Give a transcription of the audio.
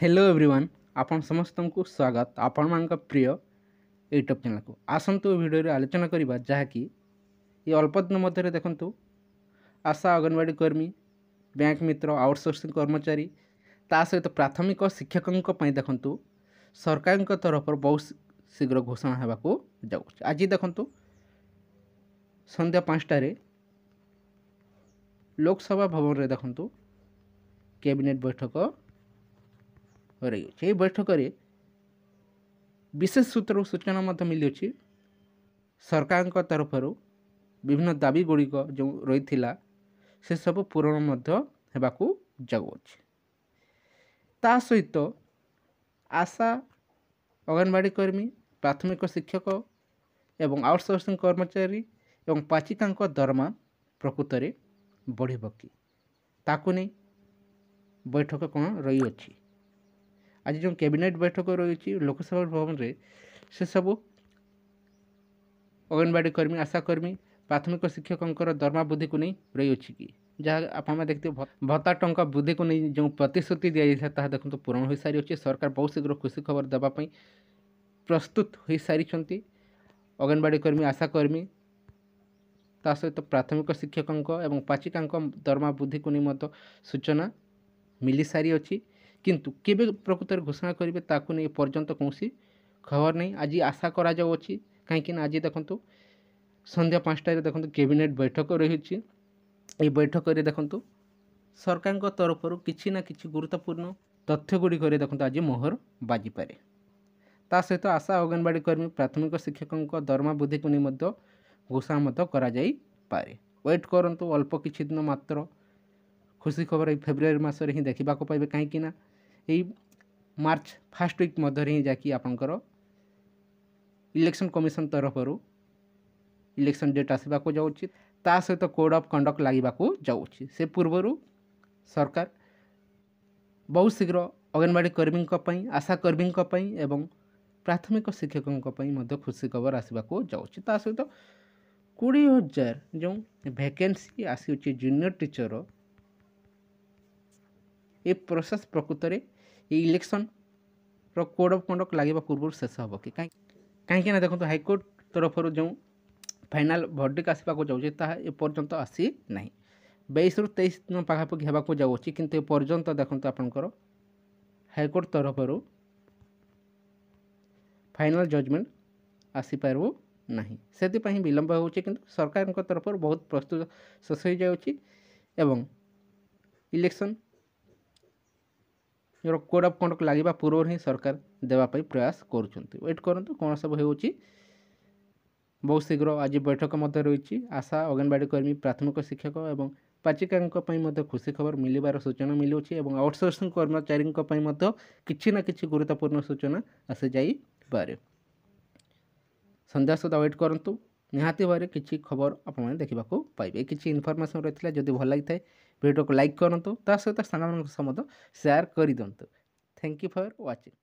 Hello everyone आपण समस्त को स्वागत आपण मान प्रिय यूट्यूब चैनल को आसतु भिडियो आलोचना करवा जहाँकि ये अल्प दिन मध्य देखु आशा अंगनवाड़ी कर्मी बैंक मित्र आउटसोर्सिंग कर्मचारी ता सहित प्राथमिक शिक्षकों देखु सरकार तरफ बहुत शीघ्र घोषणा होगा जाऊँ। आज देखु संध्या 5टार लोकसभा भवन में देखु कैबिनेट बैठक रही बैठक में विशेष सूत्र सूचना मिली सरकार तरफ विभिन्न दाबी गुड़िक जो रही से सब पूरण होगाकू जाऊँच। ता सहित आशा अंगनवाड़ी कर्मी प्राथमिक शिक्षक एवं आउटसोर्सिंग कर्मचारी एवं पाचिका दरमा प्रकृत में बढ़ कि ताकू नहीं बैठक कौन रही अच्छी। आज जो कैबिनेट बैठक रही लोकसभा भवन में से सब अंगनवाड़ी कर्मी आशा कर्मी प्राथमिक शिक्षकों दरमा वृद्धि को नहीं रही अच्छी कि जहाँ आप देखते भत्ता टंका वृद्धि को नहीं जो प्रतिश्रुति दी जाता देखो पूरण हो सारी अच्छे। सरकार बहुत शीघ्र खुशी खबर देवाई प्रस्तुत हो सारी अंगनवाड़ी कर्मी आशा कर्मी ता सहित प्राथमिक शिक्षकों एवं पाचिका दरमा वृद्धि को नहीं सूचना मिली सारी अच्छी किंतु केबे प्रकृत घोषणा करेंगे ताकू नहीं पर्यंत कौन खबर नहीं। आज आशा करा कहीं आज देखु संध्या 5टार देखो कैबिनेट बैठक रही बैठक में देखु सरकार तरफ किसी ना कि गुरुत्वपूर्ण तथ्य गुड़िक देखो आज मोहर बाजी पारे। ता सहित आशा अंगनवाड़ी कर्मी प्राथमिक शिक्षकों दरमा वृद्धि को नहीं घोषणा पारे। वेट करंतु अल्प किछि दिन मात्र खुशी खबर फेब्रुआरी मासरे ही देखा पाइबे कहीं यही मार्च फास्ट वीक मध्य ही जाकि आपंकर इलेक्शन कमिशन तरफ इलेक्शन डेट आसवाक जाऊँगी। ता सहित कोड ऑफ कंडक्ट लगवाक जाऊँगी। से पूर्वर सरकार बहुत शीघ्र अंगनवाड़ी कर्मी आशा कर्मी एवं प्राथमिक शिक्षकों खुशी खबर आसवाक जाऊँगी। ता सहित 20,000 जो वैकेंसी आसी जूनियर टीचर ये प्रोसेस प्रकृत में इलेक्शन कोड ऑफ कंडक्ट लगे पूर्व शेष हम कि कहीं देखो हाईकोर्ट तरफ जो फाइनाल वर्डिक आसवाक जाऊँगी एपर्यंत आसी ना 22 ରୁ 23 दिन पाखापाखि होगा जाऊँगी किंतु एपर्यंत देखो आपंकर हाईकोर्ट तरफ फाइनाल जजमेंट आसीपार ना से विलंब हो सरकार तरफ बहुत प्रस्तुत शेष हो जाऊँगी एवं इलेक्शन जो कोड ऑफ कंडक्ट लगे पूर्व ही सरकार देवाई प्रयास करुँच। वेट करंतु कौन सब हो बहुत शीघ्र आज बैठक रही आशा अंगनवाड़ी कर्मी प्राथमिक शिक्षक एवं पाचिका खुशी खबर मिलबार सूचना मिलूँ और आउटसोर्सिंग कर्मचारी किसी ना कि गुरुत्वपूर्ण सूचना आसी जापे। संध्या सुधा वेट करंतु निहाती भाव किसी खबर आप देखा पाइबे। किसी इनफॉरमेशन रही है जदि भल लगी है वीडियो को लाइक करूँ ता सहित सांग शेयर कर दिंतु। Thank you for watching.